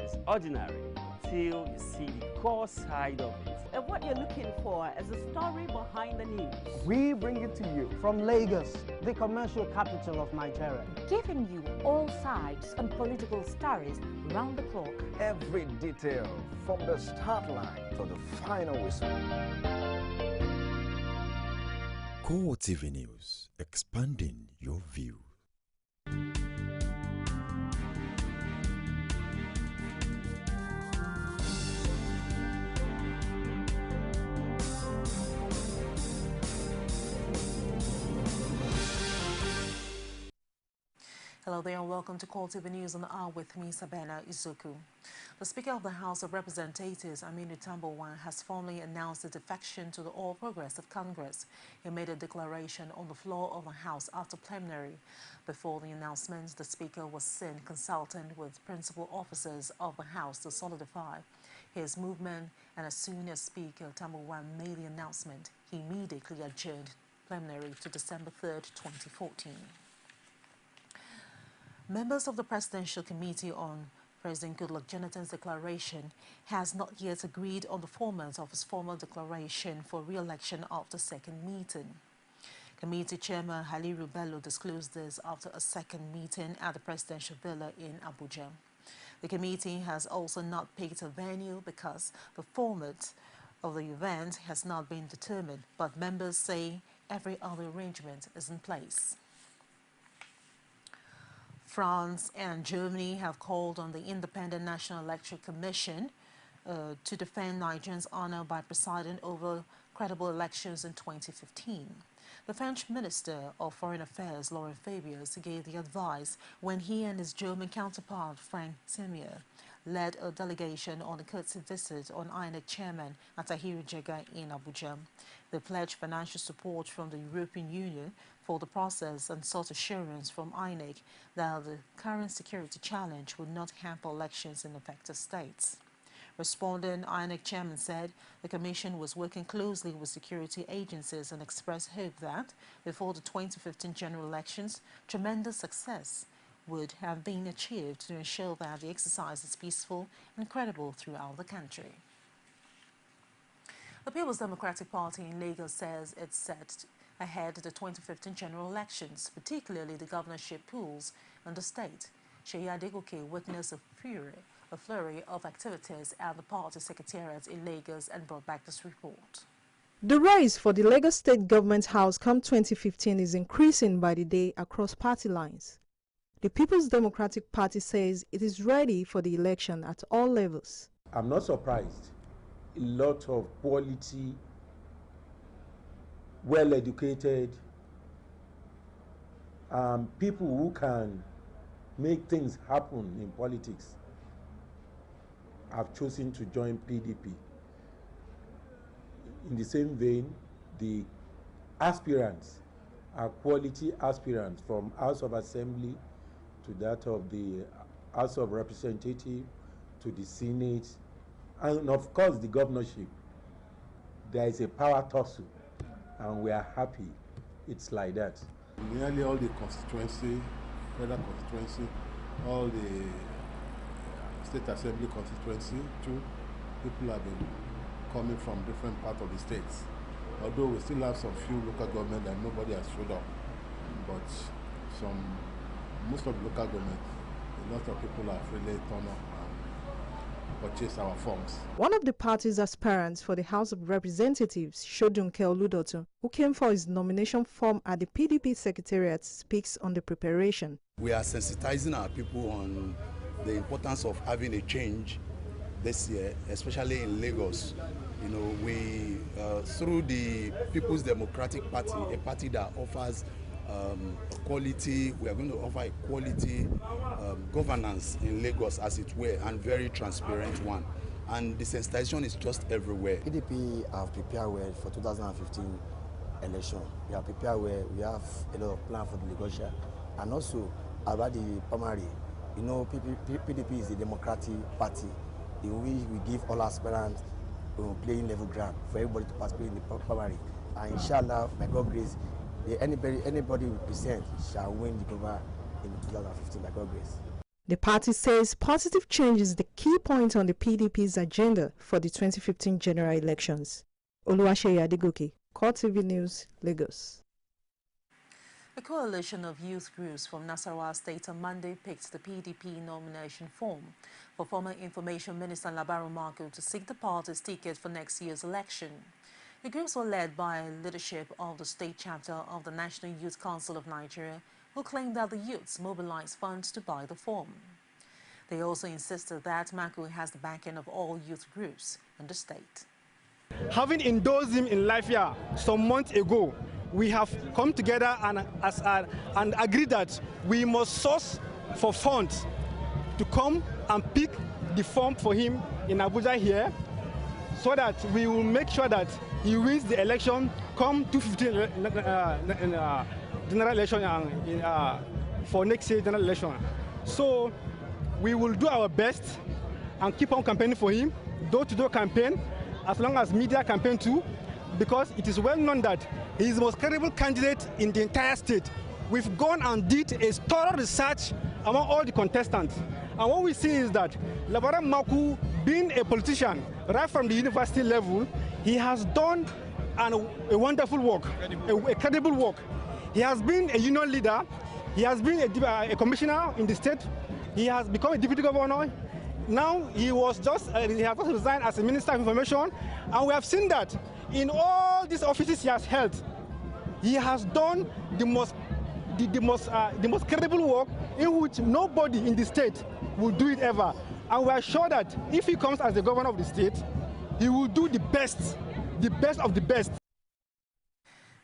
as ordinary till you see the core side of it. And what you're looking for is the story behind the news. We bring it to you from Lagos, the commercial capital of Nigeria. Giving you all sides and political stories round the clock. Every detail from the start line to the final whistle. CoreTV News, expanding your view. Hello there and welcome to CoreTV News on the hour with me, Sabena Izuku. The Speaker of the House of Representatives, Aminu Tambuwal, has formally announced his defection to the All Progressive Congress. He made a declaration on the floor of the House after plenary. Before the announcement, the Speaker was seen consulting with principal officers of the House to solidify his movement, and as soon as Speaker Tambuwal made the announcement, he immediately adjourned plenary to December 3rd, 2014. Members of the Presidential Committee on President Goodluck Jonathan's declaration has not yet agreed on the format of his formal declaration for re-election after second meeting. Committee Chairman Haliru Bello disclosed this after a second meeting at the Presidential Villa in Abuja. The committee has also not picked a venue because the format of the event has not been determined, but members say every other arrangement is in place. France and Germany have called on the Independent National Electoral Commission to defend Nigerians' honor by presiding over credible elections in 2015. The French Minister of Foreign Affairs, Laurent Fabius, gave the advice when he and his German counterpart, Frank Semier, led a delegation on a courtesy visit on INEC Chairman Atahiru Jega in Abuja. They pledged financial support from the European Union for the process and sought assurance from INEC that the current security challenge would not hamper elections in affected states. Responding, INEC Chairman said the Commission was working closely with security agencies and expressed hope that, before the 2015 general elections, tremendous success would have been achieved to ensure that the exercise is peaceful and credible throughout the country. The People's Democratic Party in Lagos says it's set ahead of the 2015 general elections, particularly the governorship polls in the state. Seyi Adegoke witnessed a flurry of activities at the party secretariat in Lagos and brought back this report. The race for the Lagos State Government House come 2015 is increasing by the day across party lines. The People's Democratic Party says it is ready for the election at all levels. I'm not surprised. A lot of quality, well-educated people who can make things happen in politics have chosen to join PDP. In the same vein, the aspirants are quality aspirants from House of Assembly to that of the House of Representatives to the Senate, and of course the governorship. There is a power tussle, and we are happy it's like that. Nearly all the constituency, federal constituency, all the state assembly constituency too, people have been coming from different parts of the states. Although we still have some few local government that nobody has showed up, but most of the local government, a lot of people have really turned up and purchased our forms. One of the party's aspirants for the House of Representatives, Shodunke Oludoto, who came for his nomination form at the PDP Secretariat, speaks on the preparation. We are sensitizing our people on the importance of having a change this year, especially in Lagos. You know, we, through the People's Democratic Party, a party that offers quality, we are going to offer a quality governance in Lagos, as it were, and very transparent one. And the sensitization is just everywhere. PDP have prepared well for 2015 election. We are prepared well. We have a lot of plans for the Lagos, and also about the primary. You know, PDP is the Democratic Party in which we give all aspirants playing level ground for everybody to participate in the primary. And inshallah, by God's grace, anybody we present shall win the government in 2015 by God's grace. The party says positive change is the key point on the PDP's agenda for the 2015 general elections. Oluwaseyi Adegoke, CoreTV News, Lagos. A coalition of youth groups from Nasarawa State on Monday picked the PDP nomination form for former Information Minister Labaru Marco to seek the party's ticket for next year's election. The groups were led by leadership of the state chapter of the National Youth Council of Nigeria, who claimed that the youths mobilized funds to buy the form. They also insisted that Marco has the backing of all youth groups in the state. Having endorsed him in life here some months ago, we have come together and agreed that we must source for funds to come and pick the form for him in Abuja here, so that we will make sure that he wins the election come 2015 general election for next year general election. So we will do our best and keep on campaigning for him, door-to-door campaign, as long as media campaign too, because it is well known that he is the most credible candidate in the entire state. We've gone and did a thorough research among all the contestants. And what we see is that Labaru Marco, being a politician right from the university level, he has done a wonderful work, a credible work. He has been a union leader. He has been a commissioner in the state. He has become a deputy governor. Now he has just resigned as a minister of information. And we have seen that in all these offices he has held, he has done the most credible work in which nobody in the state will do it ever. And we are sure that if he comes as the governor of the state, he will do the best of the best.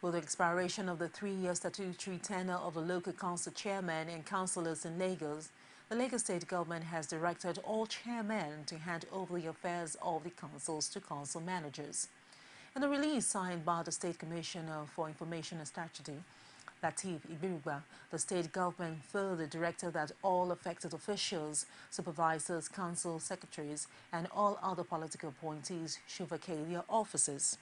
With the expiration of the 3-year statutory tenure of the local council chairman and councillors in Lagos, the Lagos state government has directed all chairmen to hand over the affairs of the councils to council managers. In a release signed by the State Commissioner for Information and Strategy, Lateef Ibirugba, the state government further directed that all affected officials, supervisors, council secretaries, and all other political appointees should vacate their offices.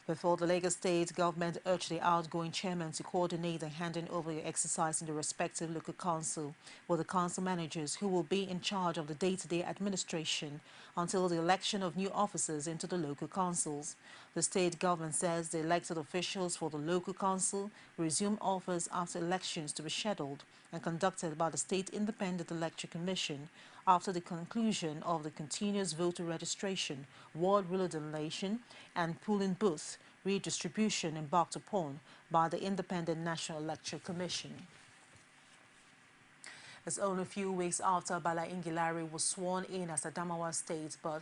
Before, the Lagos state government urged the outgoing chairman to coordinate the handing over the exercise in the respective local council with the council managers who will be in charge of the day-to-day administration until the election of new officers into the local councils. The state government says the elected officials for the local council resume office after elections to be scheduled and conducted by the State Independent Electoral Commission after the conclusion of the continuous voter registration, ward redelineation, and polling booth redistribution embarked upon by the Independent National Electoral Commission. It's only a few weeks after Bala Ingilari was sworn in as Adamawa State, but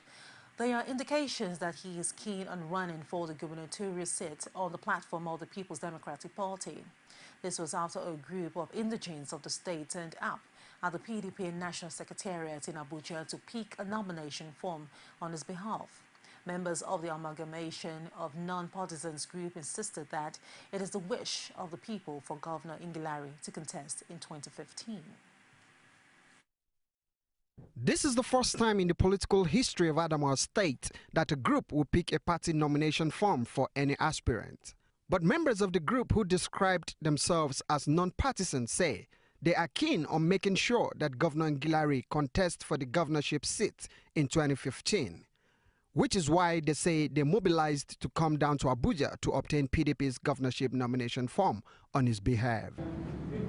there are indications that he is keen on running for the gubernatorial seat on the platform of the People's Democratic Party. This was after a group of indigents of the state turned up at the PDP National Secretariat in Abuja to pick a nomination form on his behalf. Members of the amalgamation of non-partisans group insisted that it is the wish of the people for Governor Ingilari to contest in 2015. This is the first time in the political history of Adamawa State that a group will pick a party nomination form for any aspirant. But members of the group who described themselves as non-partisan say they are keen on making sure that Governor Ingilari contests for the governorship seat in 2015, which is why they say they mobilized to come down to Abuja to obtain PDP's governorship nomination form on his behalf.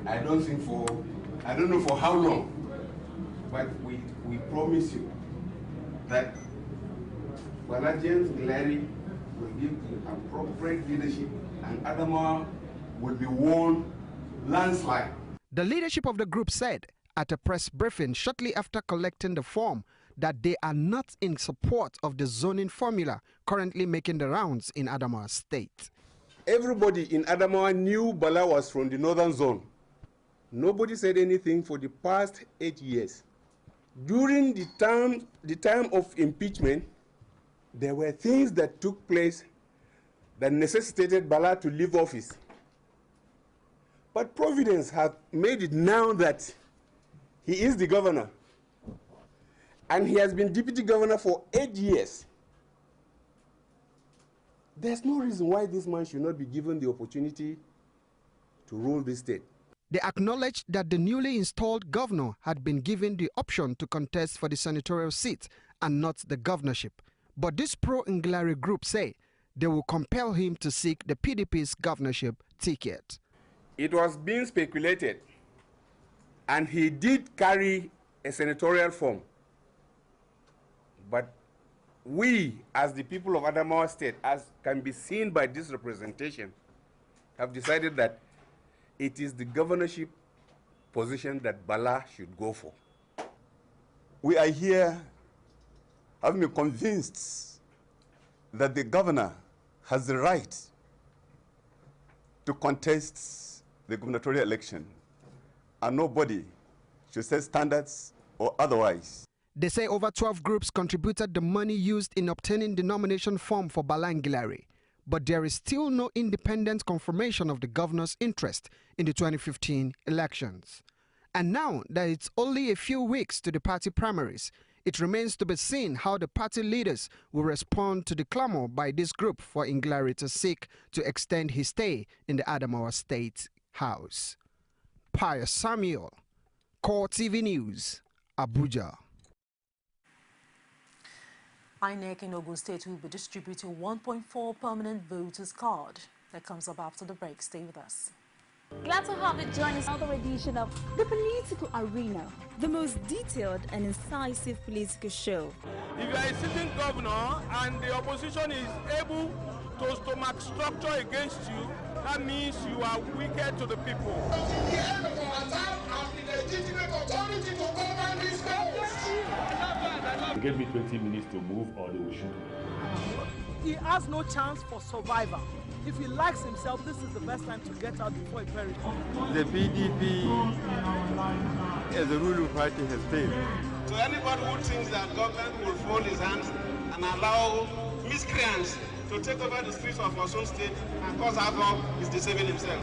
I don't know for how long, but we promise you that James Ingilari will give the appropriate leadership and Adamawa will be won landslide. The leadership of the group said at a press briefing shortly after collecting the form that they are not in support of the zoning formula currently making the rounds in Adamawa State. Everybody in Adamawa knew Bala was from the northern zone. Nobody said anything for the past 8 years. During the time of impeachment, there were things that took place that necessitated Bala to leave office. But Providence has made it now that he is the governor. And he has been deputy governor for 8 years. There's no reason why this man should not be given the opportunity to rule this state. They acknowledged that the newly installed governor had been given the option to contest for the senatorial seat and not the governorship. But this pro-Ngelare group say they will compel him to seek the PDP's governorship ticket. It was being speculated, and he did carry a senatorial form. But we, as the people of Adamawa State, as can be seen by this representation, have decided that it is the governorship position that Bala should go for. We are here having been convinced that the governor has the right to contest the gubernatorial election, and nobody should set standards or otherwise. They say over 12 groups contributed the money used in obtaining the nomination form for Bala Ngelare. But there is still no independent confirmation of the governor's interest in the 2015 elections. And now that it's only a few weeks to the party primaries, it remains to be seen how the party leaders will respond to the clamor by this group for Ngelare to seek to extend his stay in the Adamawa State House. Pius Samuel, CoreTV News, Abuja. INEC in Ogun State will be distributing 1.4 permanent voters card. That comes up after the break. Stay with us. Glad to have you join us on another edition of The Political Arena, the most detailed and incisive political show. If you are a sitting governor and the opposition is able to stomach structure against you, that means you are wicked to the people. They gave me 20 minutes to move or they will shoot me. He has no chance for survival. If he likes himself, this is the best time to get out before he perishes. The PDP as a ruling party has failed. To anybody who thinks that government will fold his hands and allow miscreants to take over the streets of our own state and cause havoc is deceiving himself.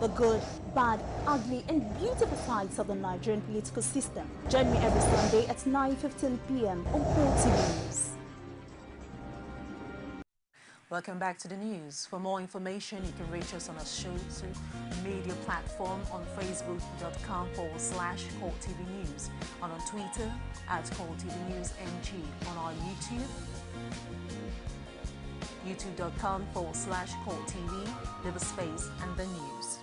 The good, bad, ugly and beautiful sides of the Nigerian political system. Join me every Sunday at 9:15 p.m. on CoreTV News. Welcome back to the news. For more information, you can reach us on our social media platform on facebook.com/CoreTV News, and on Twitter @CoreTV News NG, on our YouTube, youtube.com/CoreTV, leave a space and the news.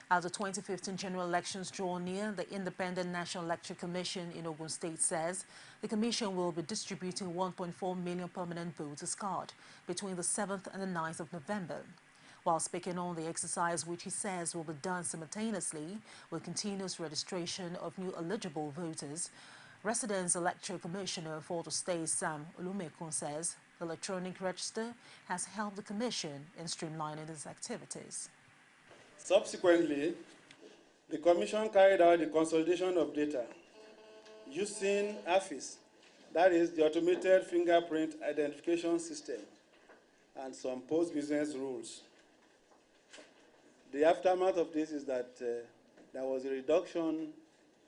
As the 2015 general elections draw near, the Independent National Electoral Commission in Ogun State says the commission will be distributing 1.4 million permanent voters card between the 7th and the 9th of November. While speaking on the exercise, which he says will be done simultaneously with continuous registration of new eligible voters, Residence Electoral Commissioner for the state, Sam Olumekun, says the electronic register has helped the commission in streamlining its activities. Subsequently, the Commission carried out the consolidation of data using AFIS, that is the Automated Fingerprint Identification System, and some post-business rules. The aftermath of this is that there was a reduction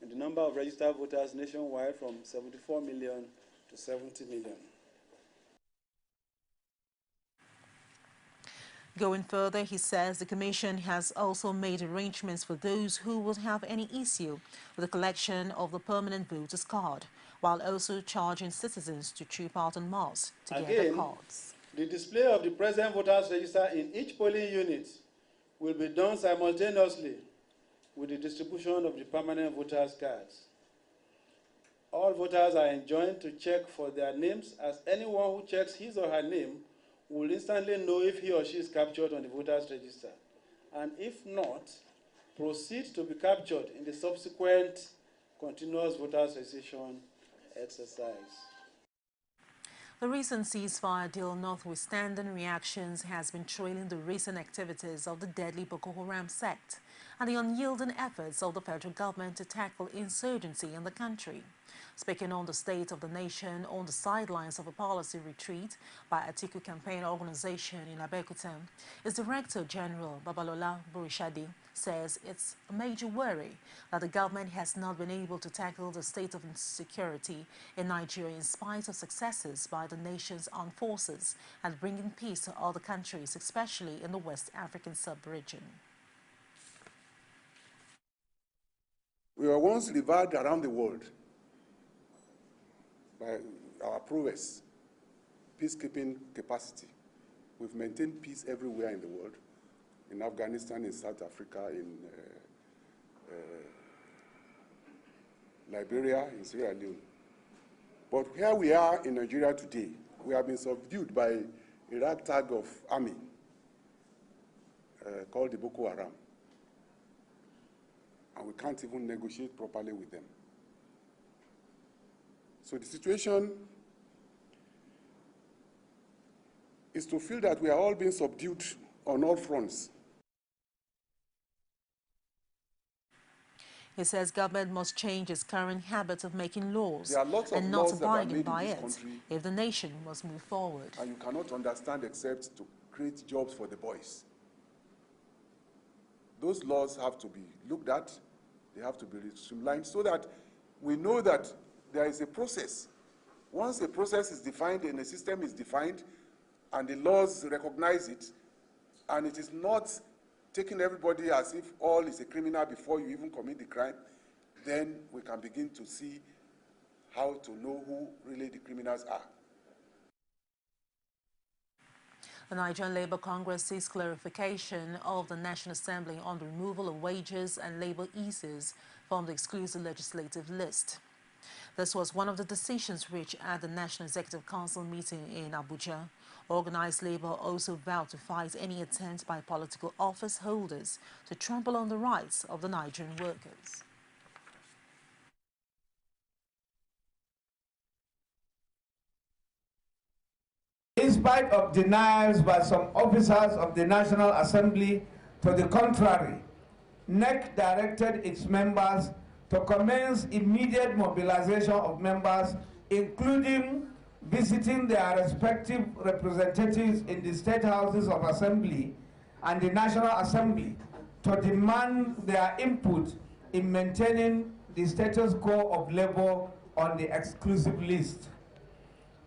in the number of registered voters nationwide from 74 million to 70 million. Going further, he says the Commission has also made arrangements for those who would have any issue with the collection of the permanent voters card, while also charging citizens to troop out en masse to get their cards. The display of the present voters register in each polling unit will be done simultaneously with the distribution of the permanent voters cards. All voters are enjoined to check for their names, as anyone who checks his or her name will instantly know if he or she is captured on the voters register, and if not, proceed to be captured in the subsequent continuous voters registration exercise. The recent ceasefire deal, notwithstanding reactions, has been trailing the recent activities of the deadly Boko Haram sect and the unyielding efforts of the federal government to tackle insurgency in the country. Speaking on the state of the nation on the sidelines of a policy retreat by Atiku campaign organization in Abeokuta, its Director General Babalola Burishade says it's a major worry that the government has not been able to tackle the state of insecurity in Nigeria in spite of successes by the nation's armed forces at bringing peace to other countries, especially in the West African sub-region. We were once revered around the world by our prowess, peacekeeping capacity. We've maintained peace everywhere in the world, in Afghanistan, in South Africa, in Liberia, in Sierra Leone. But here we are in Nigeria today, we have been subdued by a ragtag of army called the Boko Haram. And we can't even negotiate properly with them. So the situation is to feel that we are all being subdued on all fronts. He says government must change its current habit of making laws laws and not that are abiding made by in it this country, if the nation must move forward. and you cannot understand except to create jobs for the boys. Those laws have to be looked at, they have to be streamlined so that we know that there is a process. Once a process is defined and a system is defined and the laws recognize it, and it is not taking everybody as if all is a criminal before you even commit the crime, then we can begin to see how to know who really the criminals are. The Nigerian Labour Congress seeks clarification of the National Assembly on the removal of wages and labour eases from the exclusive legislative list. This was one of the decisions reached at the National Executive Council meeting in Abuja. Organised Labour also vowed to fight any attempt by political office holders to trample on the rights of the Nigerian workers. In spite of denials by some officers of the National Assembly to the contrary, NEC directed its members to commence immediate mobilization of members, including visiting their respective representatives in the state houses of assembly and the National Assembly to demand their input in maintaining the status quo of labor on the exclusive list.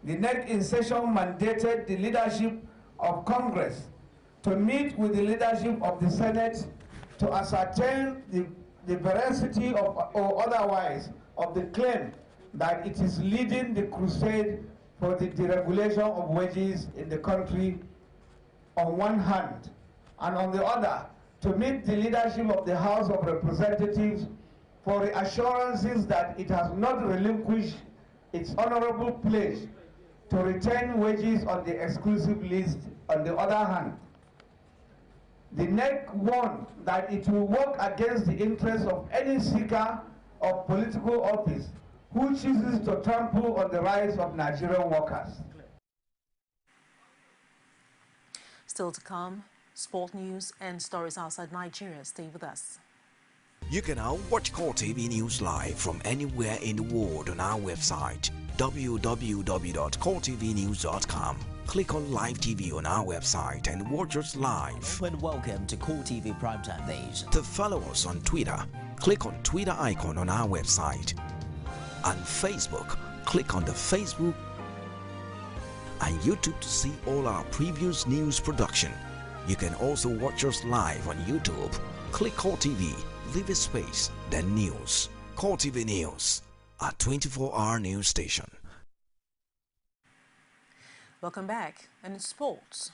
The NEC in session mandated the leadership of Congress to meet with the leadership of the Senate to ascertain the veracity of, or otherwise of the claim that it is leading the crusade for the deregulation of wages in the country on one hand, and on the other, to meet the leadership of the House of Representatives for the assurances that it has not relinquished its honorable pledge to retain wages on the exclusive list on the other hand. The NEC warned that it will work against the interests of any seeker of political office who chooses to trample on the rights of Nigerian workers. Still to come, sport news and stories outside Nigeria. Stay with us. You can now watch CoreTV News live from anywhere in the world on our website www.coretvnews.com. Click on Live TV on our website and watch us live. And welcome to CoreTV Primetime Days. To follow us on Twitter, click on Twitter icon on our website. And Facebook, click on the Facebook and YouTube to see all our previous news production. You can also watch us live on YouTube. Click CoreTV, leave a space, then news. CoreTV News, a 24-hour news station. Welcome back. And in sports,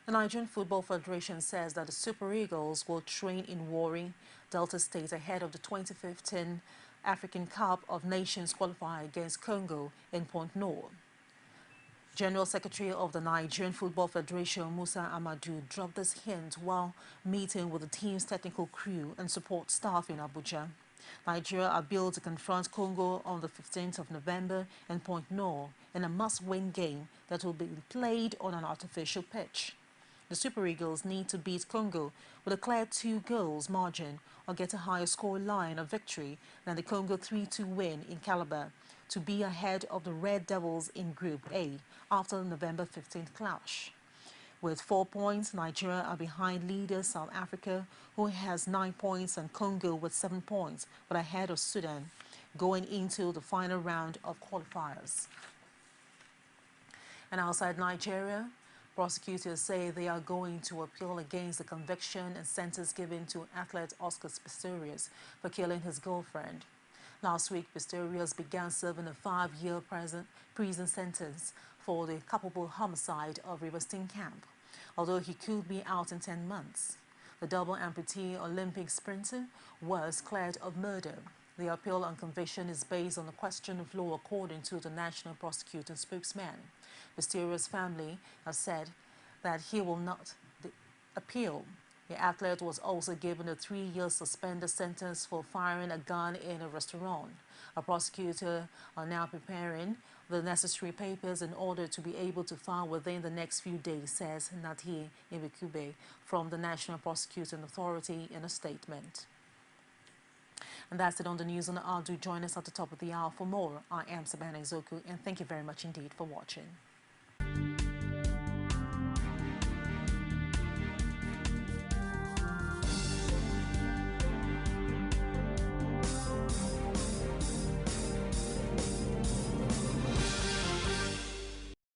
the Nigerian Football Federation says that the Super Eagles will train in Warri, Delta State ahead of the 2015 African Cup of Nations qualifier against Congo in Point Nord. General Secretary of the Nigerian Football Federation, Musa Amadou, dropped this hint while meeting with the team's technical crew and support staff in Abuja. Nigeria are billed to confront Congo on the 15th of November in Point Nord in a must-win game that will be played on an artificial pitch. The Super Eagles need to beat Congo with a clear 2 goals margin or get a higher score line of victory than the Congo 3-2 win in Calabar to be ahead of the Red Devils in Group A after the November 15th clash. With 4 points, Nigeria are behind leaders South Africa, who has 9 points, and Congo with 7 points, but ahead of Sudan, going into the final round of qualifiers. And outside Nigeria, prosecutors say they are going to appeal against the conviction and sentence given to athlete Oscar Pistorius for killing his girlfriend. Last week, Pistorius began serving a 5-year prison sentence for the culpable homicide of River Steenkamp, although he could be out in 10 months. The double amputee Olympic sprinter was cleared of murder. The appeal on conviction is based on a question of law, according to the National Prosecuting spokesman. Pistorius' family has said that he will not appeal. The athlete was also given a 3-year suspended sentence for firing a gun in a restaurant. A prosecutor are now preparing the necessary papers in order to be able to file within the next few days, says Nati Ibekube from the National Prosecuting Authority in a statement. And that's it on the news on the hour. Do join us at the top of the hour for more. I am Sabana Izoku, and thank you very much indeed for watching.